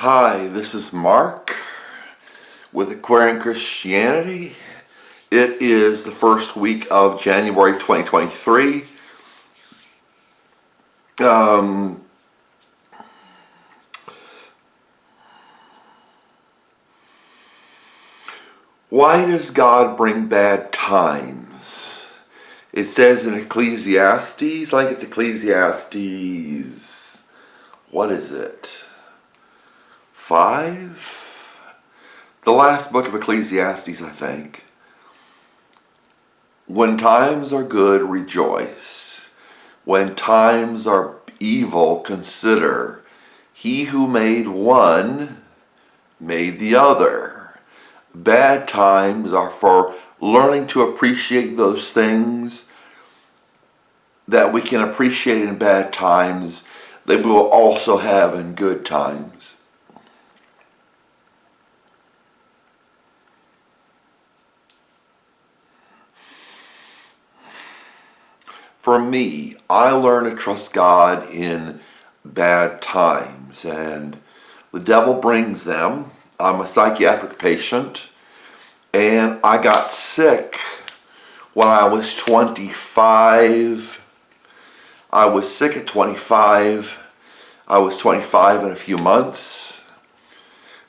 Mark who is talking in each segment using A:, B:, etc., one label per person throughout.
A: Hi, this is Mark with Aquarian Christianity. It is the first week of January 2023. Why does God bring bad times? It says in Ecclesiastes, I think it's Ecclesiastes, what is it? 5? The last book of Ecclesiastes, I think. When times are good, rejoice. When times are evil, consider. He who made one made the other. Bad times are for learning to appreciate those things that we can appreciate in bad times that we will also have in good times. For me, I learn to trust God in bad times, and the devil brings them. I'm a psychiatric patient, and I got sick when I was 25. I was sick at 25. I was 25 in a few months.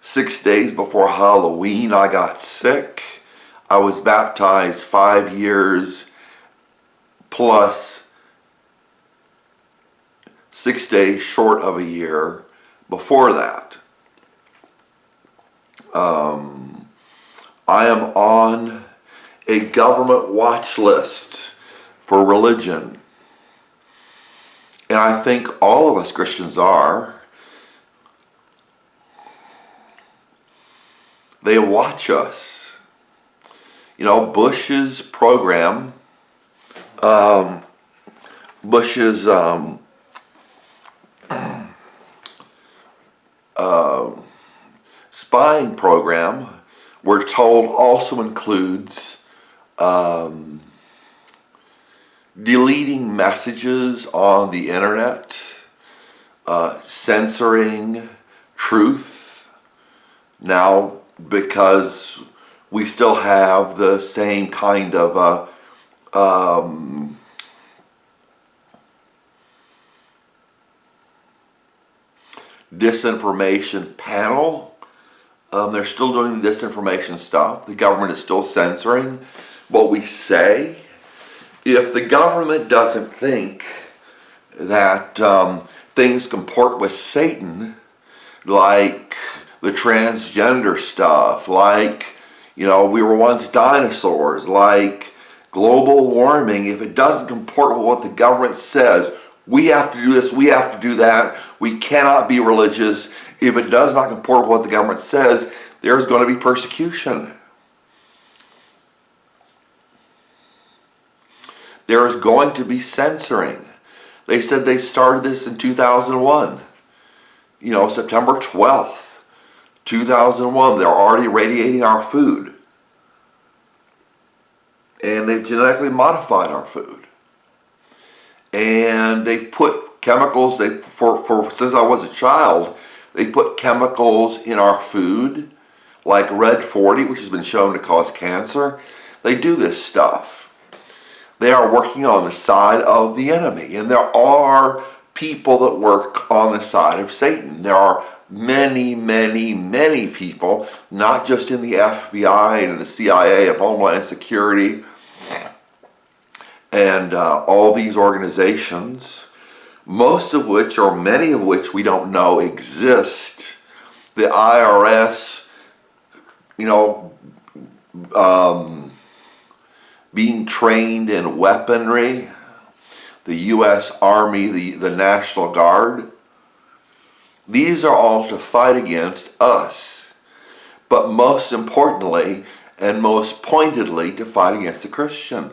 A: 6 days before Halloween, I got sick. I was baptized 5 years plus 6 days short of a year before that. I am on a government watch list for religion. And I think all of us Christians are. They watch us. You know, Bush's program, Bush's spying program, we're told, also includes deleting messages on the internet, censoring truth. Now, because we still have the same kind of disinformation panel. They're still doing disinformation stuff. The government is still censoring what we say. If the government doesn't think that things comport with Satan, like the transgender stuff, like, you know, we were once dinosaurs, like global warming, if it doesn't comport with what the government says, we have to do this, we have to do that, we cannot be religious. If it does not comport with what the government says, there's going to be persecution. There is going to be censoring. They said they started this in 2001. You know, September 12th, 2001, they're already radiating our food. And they've genetically modified our food. And they've put chemicals, since I was a child, they put chemicals in our food, like Red 40, which has been shown to cause cancer. They do this stuff. They are working on the side of the enemy. And there are people that work on the side of Satan. There are many, many, many people, not just in the FBI and the CIA and Homeland Security and all these organizations, most of which, or many of which we don't know exist. The IRS, you know, being trained in weaponry, the U.S. Army, the National Guard. These are all to fight against us, but most importantly and most pointedly to fight against the Christian.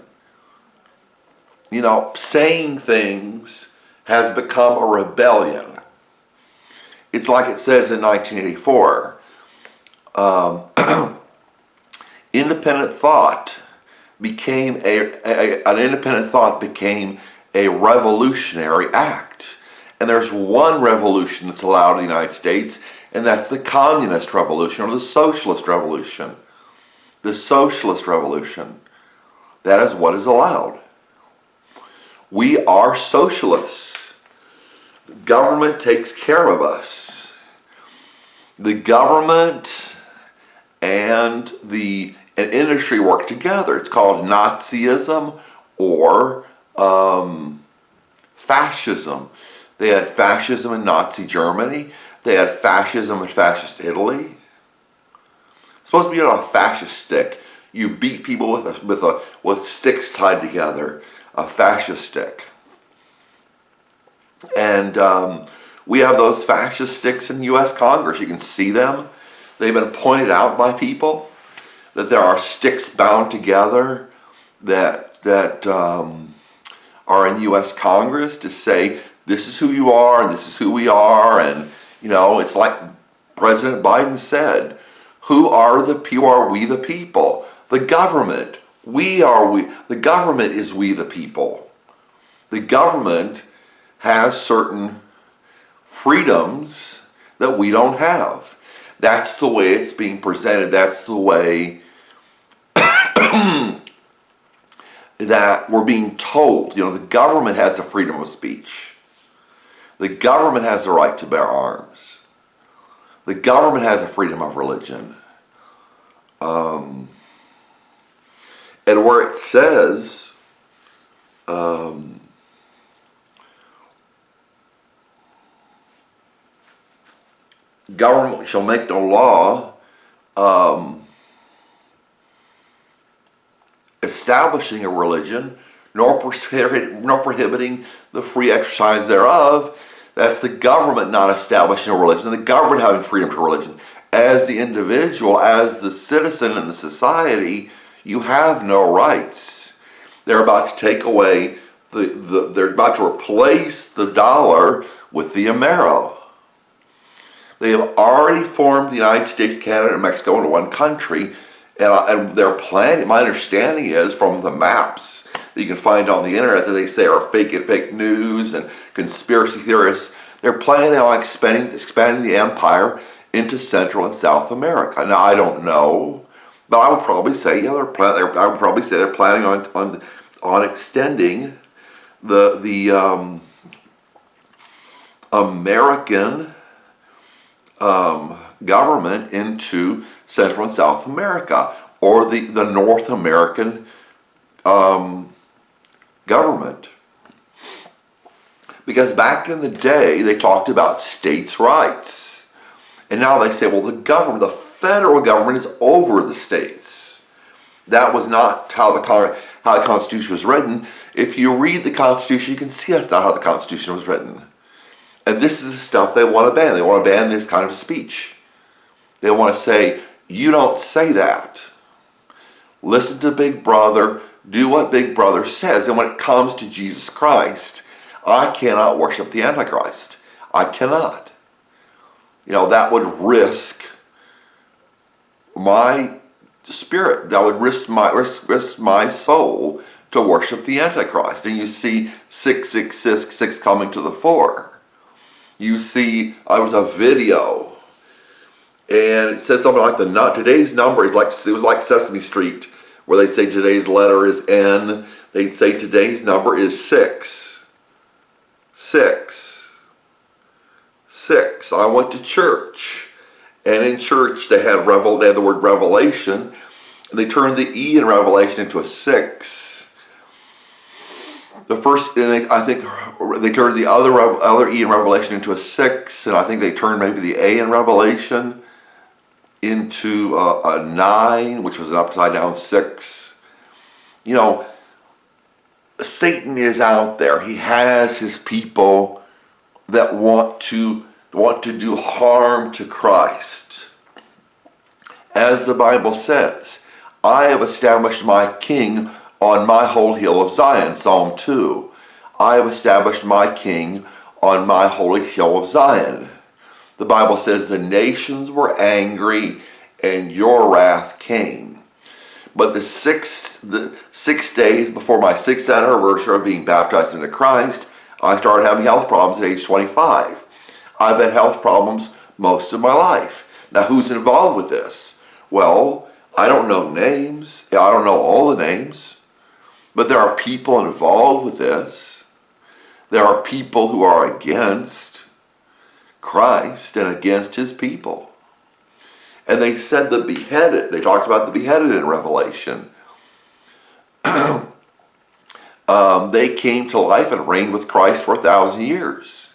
A: You know, saying things has become a rebellion. It's like it says in 1984, independent thought became an independent thought became a revolutionary act. And there's one revolution that's allowed in the United States, and that's the communist revolution or the socialist revolution. The socialist revolution. That is what is allowed. We are socialists. The government takes care of us. The government and industry work together. It's called Nazism or fascism. They had fascism in Nazi Germany. They had fascism in fascist Italy. It's supposed to be on a fascist stick. You beat people with sticks tied together. A fascist stick. And we have those fascist sticks in the U.S. Congress. You can see them. They've been pointed out by people that there are sticks bound together that are in U.S. Congress to say, this is who you are and this is who we are. And, it's like President Biden said, who are we the people? The government. The government is we the people. The government has certain freedoms that we don't have. That's the way it's being presented. That's the way that we're being told. The government has the freedom of speech. The government has the right to bear arms. The government has a freedom of religion. And where it says, government shall make no law establishing a religion, nor prohibiting the free exercise thereof. That's the government not establishing a religion, the government having freedom to religion. As the individual, as the citizen in the society, you have no rights. They're about to take away, they're about to replace the dollar with the Amero. They have already formed the United States, Canada, and Mexico into one country, and they're planning, my understanding is, from the maps that you can find on the internet that they say are fake news and conspiracy theorists, they're planning on expanding the empire into Central and South America. Now, I don't know, but I would probably say, they're planning on extending the American government into Central and South America, or the North American government. Because back in the day, they talked about states' rights. And now they say, well, the federal government is over the states. That was not how the Constitution was written. If you read the Constitution, you can see that's not how the Constitution was written. And this is the stuff they want to ban. They want to ban this kind of speech. They want to say, you don't say that. Listen to Big Brother. Do what Big Brother says. And when it comes to Jesus Christ, I cannot worship the Antichrist. I cannot. That would risk my spirit. That would risk my soul to worship the Antichrist. And you see 666 coming to the fore. You see, there was a video, and it says something like today's number is it was like Sesame Street, where they'd say today's letter is N. They'd say today's number is 6. 6. 6. I went to church, and in church they had the word revelation, and they turned the E in Revelation into a 6. I think they turned the other E in Revelation into a 6, and I think they turned maybe the A in Revelation into a 9, which was an upside down 6. Satan is out there. He has his people that want to do harm to Christ. As the Bible says, I have established my king on my holy hill of Zion, Psalm 2. I have established my king on my holy hill of Zion. The Bible says the nations were angry and your wrath came. But the 6 days before my 6th anniversary of being baptized into Christ, I started having health problems at age 25. I've had health problems most of my life. Now, who's involved with this? Well, I don't know names. I don't know all the names. But there are people involved with this. There are people who are against Christ and against his people. And they said the beheaded, they talked about the beheaded in Revelation. They came to life and reigned with Christ for 1,000 years.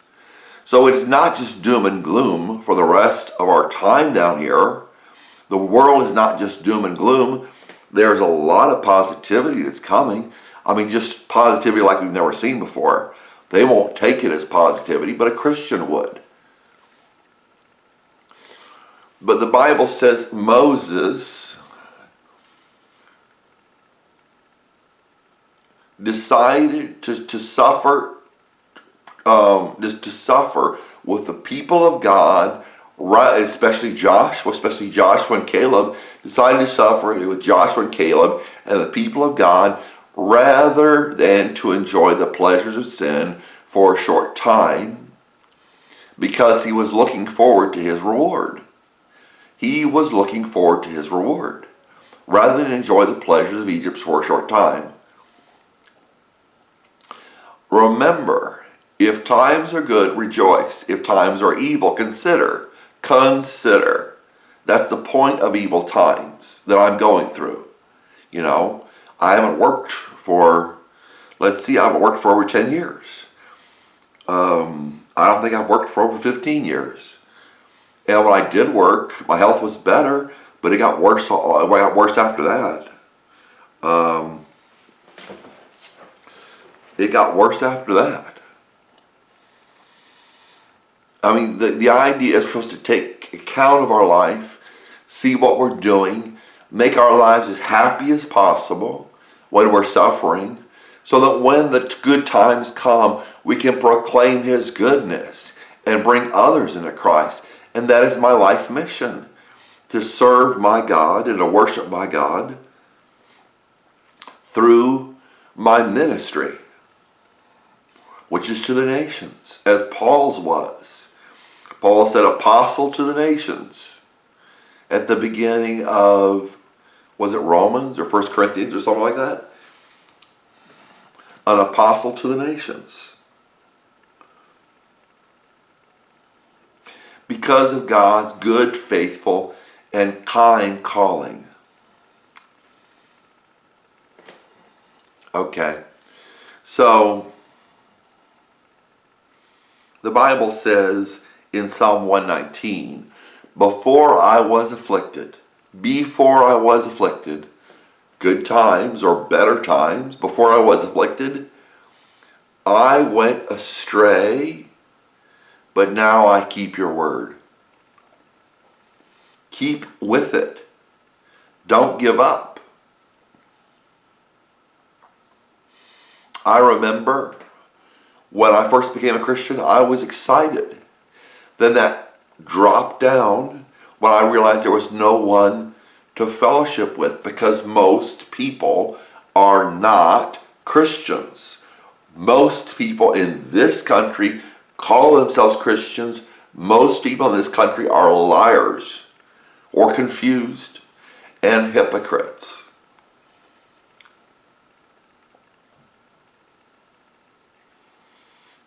A: So it is not just doom and gloom for the rest of our time down here. The world is not just doom and gloom. There's a lot of positivity that's coming. I mean, just positivity like we've never seen before. They won't take it as positivity, but a Christian would. But the Bible says Moses decided to suffer with the people of God, right? Especially Joshua and Caleb decided to suffer with Joshua and Caleb and the people of God, rather than to enjoy the pleasures of sin for a short time, because he was looking forward to his reward. He was looking forward to his reward, rather than enjoy the pleasures of Egypt for a short time. Remember, if times are good, rejoice. If times are evil, consider. Consider. That's the point of evil times that I'm going through. You know, I haven't worked for, I haven't worked for over 10 years. I don't think I've worked for over 15 years. And when I did work, my health was better, but it got worse. It got worse after that. It got worse after that. I mean, the idea is for us to take account of our life, see what we're doing, make our lives as happy as possible when we're suffering, so that when the good times come, we can proclaim his goodness and bring others into Christ. And that is my life mission, to serve my God and to worship my God through my ministry, which is to the nations, as Paul's was. Paul said apostle to the nations at the beginning of, was it Romans or 1 Corinthians or something like that? An apostle to the nations. Because of God's good, faithful, and kind calling. Okay, so the Bible says in Psalm 119, before I was afflicted, good times or better times, before I was afflicted, I went astray, but now I keep your word. Keep with it. Don't give up. I remember when I first became a Christian, I was excited. Then that dropped down when I realized there was no one to fellowship with, because most people are not Christians. Most people in this country call themselves Christians. Most people in this country are liars or confused and hypocrites.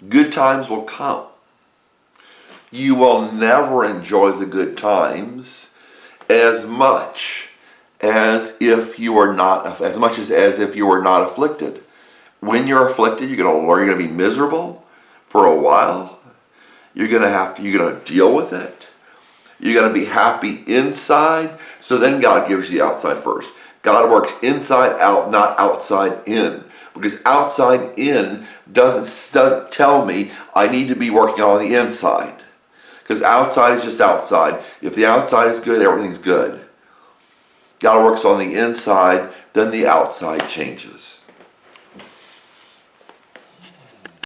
A: Good times will come. You will never enjoy the good times as much as if you are not afflicted. When you're afflicted, you're going to be miserable for a while. You're going to deal with it. You're going to be happy inside. So then God gives you the outside first. God works inside out, not outside in. Because outside in doesn't tell me I need to be working on the inside. Because outside is just outside. If the outside is good, everything's good. God works on the inside, then the outside changes.